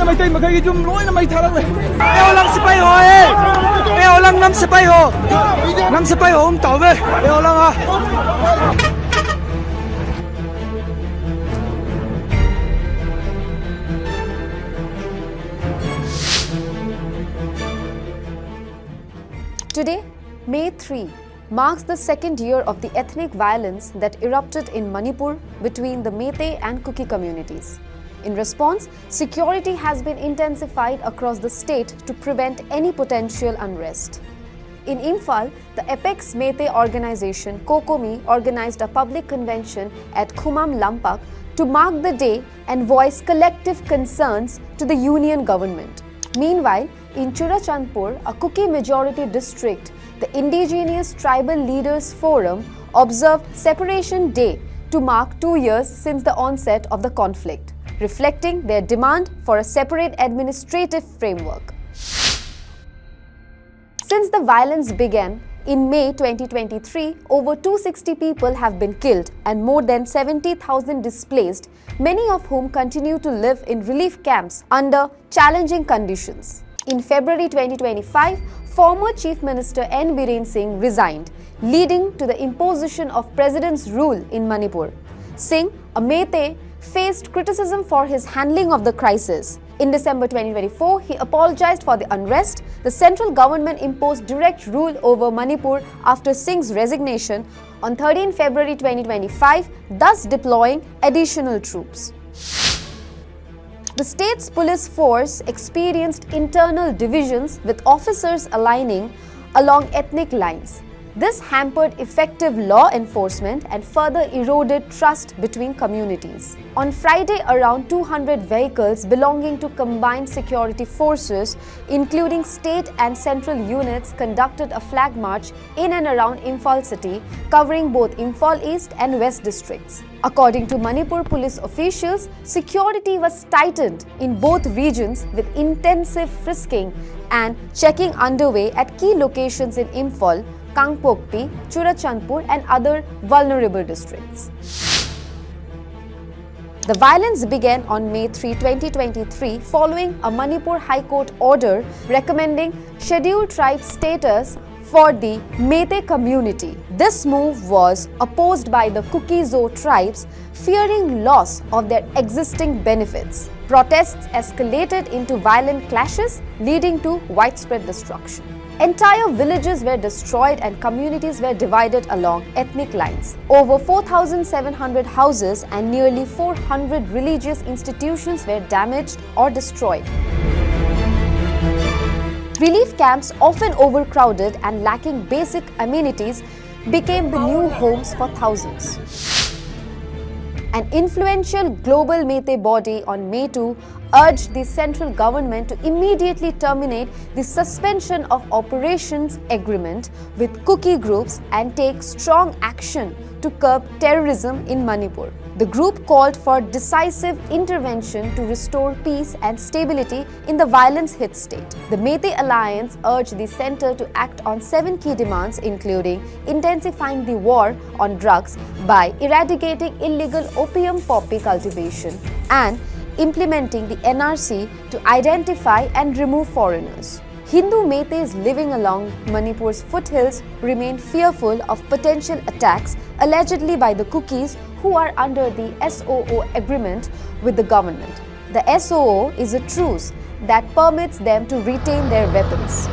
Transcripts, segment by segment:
Meitei makai jum loi na mai tharang le. Eo lang sipai ho eo lang nam sipai ho tau be eo lang ha. Today, May 3, marks the second year of the ethnic violence that erupted in Manipur between the Meitei and Kuki communities. In response, security has been intensified across the state to prevent any potential unrest. In Imphal, the Apex Meitei organization Kokomi organized a public convention at Khumam Lampak to mark the day and voice collective concerns to the union government. Meanwhile, in Churachandpur, a Kuki majority district, the Indigenous Tribal Leaders Forum observed Separation Day to mark 2 years since the onset of the conflict, reflecting their demand for a separate administrative framework. Since the violence began in May 2023, over 260 people have been killed and more than 70,000 displaced, many of whom continue to live in relief camps under challenging conditions. In February 2025, former Chief Minister N Biren Singh resigned, leading to the imposition of President's rule in Manipur. Singh, a Meitei, faced criticism for his handling of the crisis. In December 2024, he apologized for the unrest. The central government imposed direct rule over Manipur after Singh's resignation on 13 February 2025, thus deploying additional troops. The state's police force experienced internal divisions with officers aligning along ethnic lines. This hampered effective law enforcement and further eroded trust between communities. On Friday, around 200 vehicles belonging to combined security forces, including state and central units, conducted a flag march in and around Imphal city, covering both Imphal East and West districts. According to Manipur police officials, security was tightened in both regions with intensive frisking and checking underway at key locations in Imphal, Kangpokpi, Churachandpur and other vulnerable districts. The violence began on May 3, 2023 following a Manipur High Court order recommending scheduled tribe status for the Meitei community. This move was opposed by the Kuki-Zo tribes, fearing loss of their existing benefits. Protests escalated into violent clashes, leading to widespread destruction. Entire villages were destroyed and communities were divided along ethnic lines. Over 4,700 houses and nearly 400 religious institutions were damaged or destroyed. Relief camps, often overcrowded and lacking basic amenities, became the new homes for thousands. An influential global Meitei body on May 2 urged the central government to immediately terminate the suspension of operations agreement with Kuki groups and take strong action to curb terrorism in Manipur. The group called for decisive intervention to restore peace and stability in the violence-hit state. The Meitei Alliance urged the centre to act on 7 key demands, including intensifying the war on drugs by eradicating illegal opium poppy cultivation and implementing the NRC to identify and remove foreigners. Hindu Meiteis living along Manipur's foothills remain fearful of potential attacks allegedly by the Kukis, who are under the SOO agreement with the government. The SOO is a truce that permits them to retain their weapons.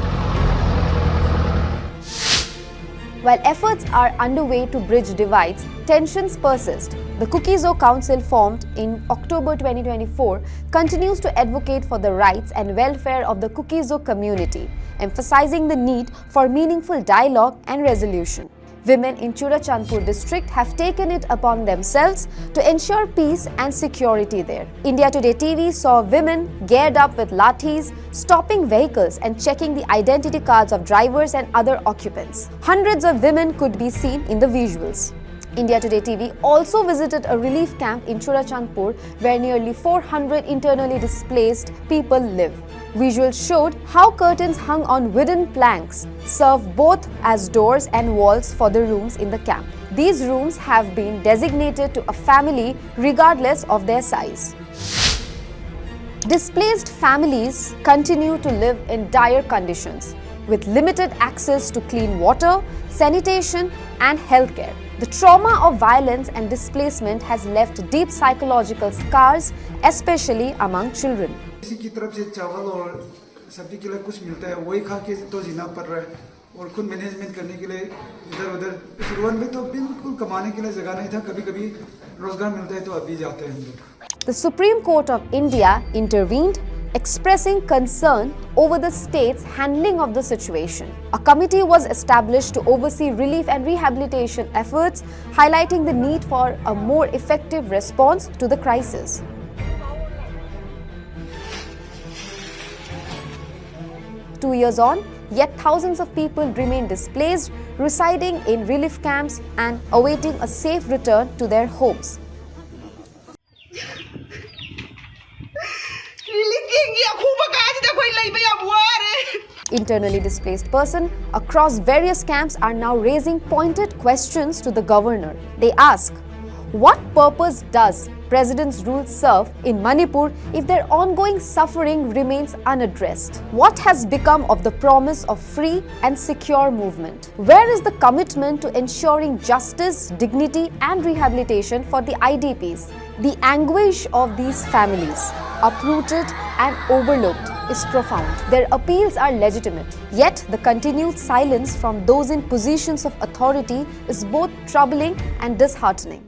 While efforts are underway to bridge divides, tensions persist. The Kuki-Zo Council, formed in October 2024, continues to advocate for the rights and welfare of the Kuki-Zo community, emphasizing the need for meaningful dialogue and resolution. Women in Churachandpur district have taken it upon themselves to ensure peace and security there. India Today TV saw women geared up with lathis, stopping vehicles and checking the identity cards of drivers and other occupants. Hundreds of women could be seen in the visuals. India Today TV also visited a relief camp in Churachandpur where nearly 400 internally displaced people live. Visuals showed how curtains hung on wooden planks serve both as doors and walls for the rooms in the camp. These rooms have been designated to a family regardless of their size. Displaced families continue to live in dire conditions, with limited access to clean water, sanitation, and healthcare. The trauma of violence and displacement has left deep psychological scars, especially among children. किसी की तरफ से चावल और सब्जी के लिए कुछ मिलता है वही खा के तो जीना पड़ रहा है और खुद मैनेजमेंट करने के लिए इधर उधर शुरुआत में तो बिल्कुल कमाने के लिए जगह नहीं था कभी कभी रोजगार मिलता है तो अभी जाते हैं हम लोग. The Supreme Court of India intervened, expressing concern over the state's handling of the situation. A committee was established to oversee relief and rehabilitation efforts, highlighting the need for a more effective response to the crisis. Two years on, yet thousands of people remain displaced, residing in relief camps and awaiting a safe return to their homes. Internally displaced persons across various camps are now raising pointed questions to the governor. They ask, what purpose does President's rule serve in Manipur if their ongoing suffering remains unaddressed? What has become of the promise of free and secure movement? Where is the commitment to ensuring justice, dignity and rehabilitation for the IDPs? The anguish of these families, uprooted and overlooked, is profound. Their appeals are legitimate, yet the continued silence from those in positions of authority is both troubling and disheartening.